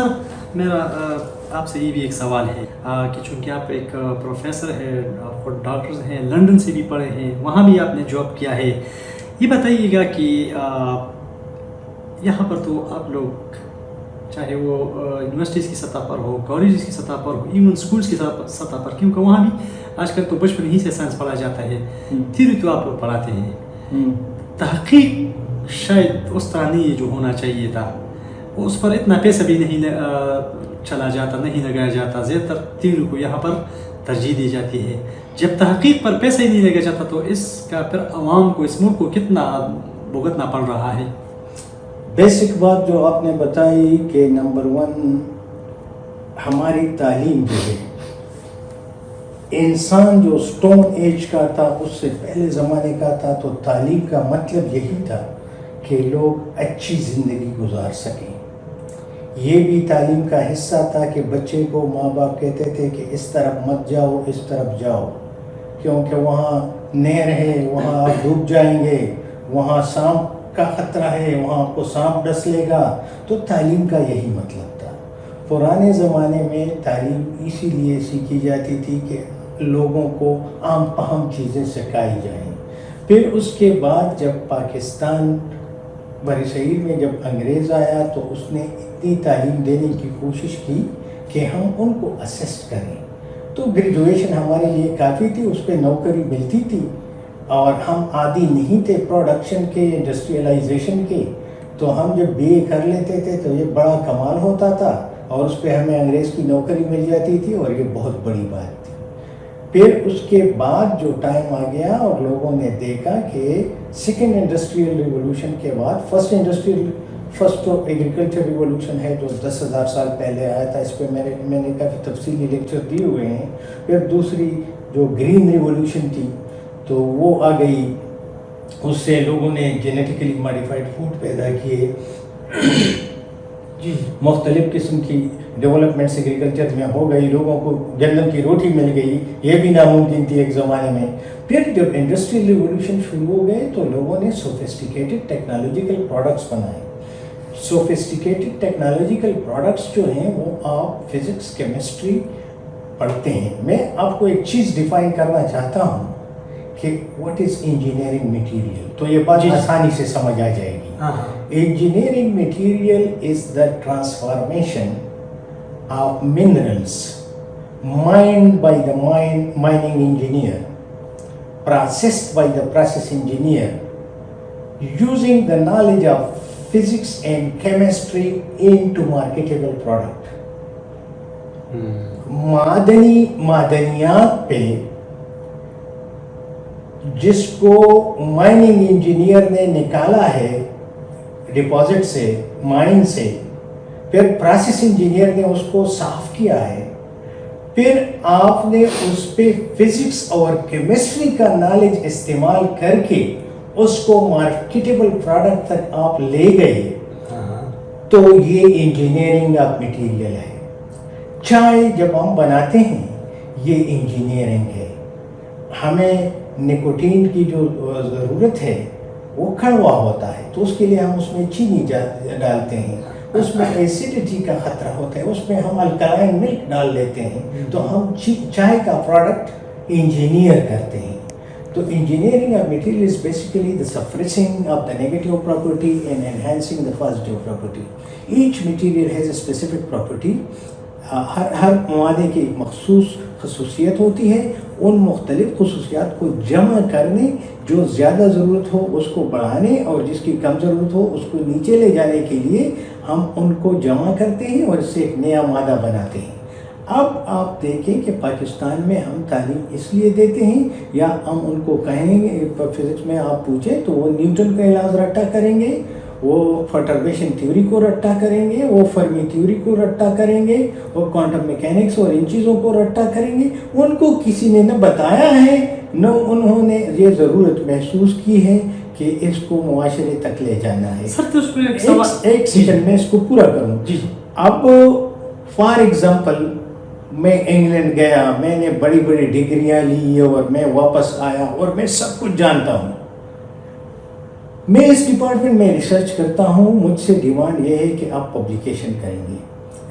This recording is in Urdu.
سر میرا آپ سے یہ بھی ایک سوال ہے کہ چونکہ آپ ایک پروفیسر ہیں، آپ کو ڈاکٹرز ہیں، لنڈن سے بھی پڑھے ہیں، وہاں بھی آپ نے جاب کیا ہے، یہ بتائیے گا کہ یہاں پر تو آپ لوگ چاہے وہ یونیورسٹیز کی سطح پر ہو، کالجز کی سطح پر ہو، ایون اسکولس کی سطح پر، کیونکہ وہاں بھی آج کل تو بچپن ہی سے سائنس پڑھا جاتا ہے، تھیوری تو آپ لوگ پڑھاتے ہیں، تحقیق شاید اس طرح نہیں جو ہونا چاہیے تھا، اس پر اتنا پیسہ بھی نہیں چلا جاتا، نہیں لگایا جاتا، زیادہ تر تھیوری کو یہاں پر ترجیح دی جاتی ہے۔ جب تحقیق پر پیسہ ہی نہیں لگا جاتا تو اس کا پھر عوام کو، اس ملک کو کتنا بھگتنا پڑ رہا ہے؟ بیسک بات جو آپ نے بتائی کہ نمبر 1 ہماری تعلیم جو ہے، انسان جو سٹون ایج کا تھا، اس سے پہلے زمانے کا تھا، تو تعلیم کا مطلب یہی تھا کہ لوگ اچھی زندگی گزار سکیں۔ یہ بھی تعلیم کا حصہ تھا کہ بچے کو ماں باپ کہتے تھے کہ اس طرف مت جاؤ، اس طرف جاؤ، کیونکہ وہاں نہر ہے، وہاں آپ ڈوب جائیں گے، وہاں سانپ کا خطرہ ہے، وہاں آپ کو سانپ ڈس لے گا۔ تو تعلیم کا یہی مطلب تھا۔ پرانے زمانے میں تعلیم اسی لیے سیکھی جاتی تھی کہ لوگوں کو عام فہم چیزیں سکھائی جائیں۔ پھر اس کے بعد جب پاکستان بر صغیر میں جب انگریز آیا تو اس نے اتنی تعلیم دینے کی کوشش کی کہ ہم ان کو اسسٹ کریں، تو گریجویشن ہمارے لیے کافی تھی، اس پہ نوکری ملتی تھی، اور ہم عادی نہیں تھے پروڈکشن کے، انڈسٹریلائزیشن کے، تو ہم جب بی اے کر لیتے تھے تو یہ بڑا کمال ہوتا تھا، اور اس پہ ہمیں انگریز کی نوکری مل جاتی تھی، اور یہ بہت بڑی بات تھی۔ پھر اس کے بعد جو ٹائم آ گیا اور لوگوں نے دیکھا کہ سیکنڈ انڈسٹریل ریولوشن کے بعد فرسٹ تو ایگریکلچر ریولوشن ہے جو 10,000 سال پہلے آیا تھا، اس پہ میں نے کافی تفصیلی لیکچر دیے ہوئے ہیں۔ پھر دوسری جو گرین ریولوشن تھی تو وہ آ گئی، اس سے لوگوں نے جینیٹیکلی ماڈیفائڈ فوڈ پیدا کیے، مختلف قسم کی ڈیولپمنٹس ایگریکلچر میں ہو گئی، لوگوں کو گندم کی روٹی مل گئی، یہ بھی ناممکن تھی ایک زمانے میں۔ پھر جب انڈسٹریل ریولوشن شروع ہو گئے تو لوگوں نے سوفسٹیکیٹڈ ٹیکنالوجیکل پروڈکٹس بنائے۔ سوفسٹیکیٹڈ ٹیکنالوجیکل پروڈکٹس جو ہیں وہ آپ فزکس، کیمسٹری پڑھتے ہیں۔ میں آپ کو ایک چیز ڈیفائن کرنا چاہتا ہوں کہ واٹ از انجینئرنگ مٹیریل، تو یہ بات آسانی سے سمجھ آ جائے گی۔ Engineering material is the transformation of minerals mined by the mining engineer, processed by the process engineer, using the knowledge of physics and chemistry into marketable product. معدنیات پہ جس کو مائننگ انجینئر نے نکالا ہے ڈپازٹ سے، مائن سے، پھر پروسیس انجینئر نے اس کو صاف کیا ہے، پھر آپ نے اس پہ فزکس اور کیمسٹری کا نالج استعمال کر کے اس کو مارکیٹیبل پروڈکٹ تک آپ لے گئے، تو یہ انجینئرنگ آف مٹیریل ہے۔ چائے جب ہم بناتے ہیں یہ انجینئرنگ ہے۔ ہمیں نکوٹین کی جو ضرورت ہے وہ کڑوا ہوتا ہے، تو اس کے لیے ہم اس میں چینی ڈالتے ہیں، اس میں ایسیڈیٹی کا خطرہ ہوتا ہے، اس میں ہم الکلائن ملک ڈال لیتے ہیں، تو ہم چائے کا پروڈکٹ انجینئر کرتے ہیں۔ تو engineering of material is basically the suppressing of the negative property and enhancing the positive property. Each material has a specific property. ہر مادے کی ایک مخصوص خصوصیت ہوتی ہے، ان مختلف خصوصیات کو جمع کرنے، جو زیادہ ضرورت ہو اس کو بڑھانے اور جس کی کم ضرورت ہو اس کو نیچے لے جانے کے لیے ہم ان کو جمع کرتے ہیں اور اس سے ایک نیا مادہ بناتے ہیں۔ اب آپ دیکھیں کہ پاکستان میں ہم تعلیم اس لیے دیتے ہیں، یا ہم ان کو کہیں گے فزکس میں آپ پوچھیں تو وہ نیوٹن کا علاج رٹا کریں گے، وہ پرٹربیشن تھیوری کو رٹا کریں گے، وہ فرمی تھیوری کو رٹا کریں گے، وہ کوانٹم میکینکس اور ان چیزوں کو رٹا کریں گے۔ ان کو کسی نے نہ بتایا ہے، نہ انہوں نے یہ ضرورت محسوس کی ہے کہ اس کو معاشرے تک لے جانا ہے۔ ایک سیکنڈ میں اس کو پورا کروں۔ اب فار ایگزامپل میں انگلینڈ گیا، میں نے بڑی بڑی ڈگریاں لی اور میں واپس آیا اور میں سب کچھ جانتا ہوں، میں اس ڈپارٹمنٹ میں ریسرچ کرتا ہوں، مجھ سے ڈیمانڈ یہ ہے کہ آپ پبلیکیشن کریں گے،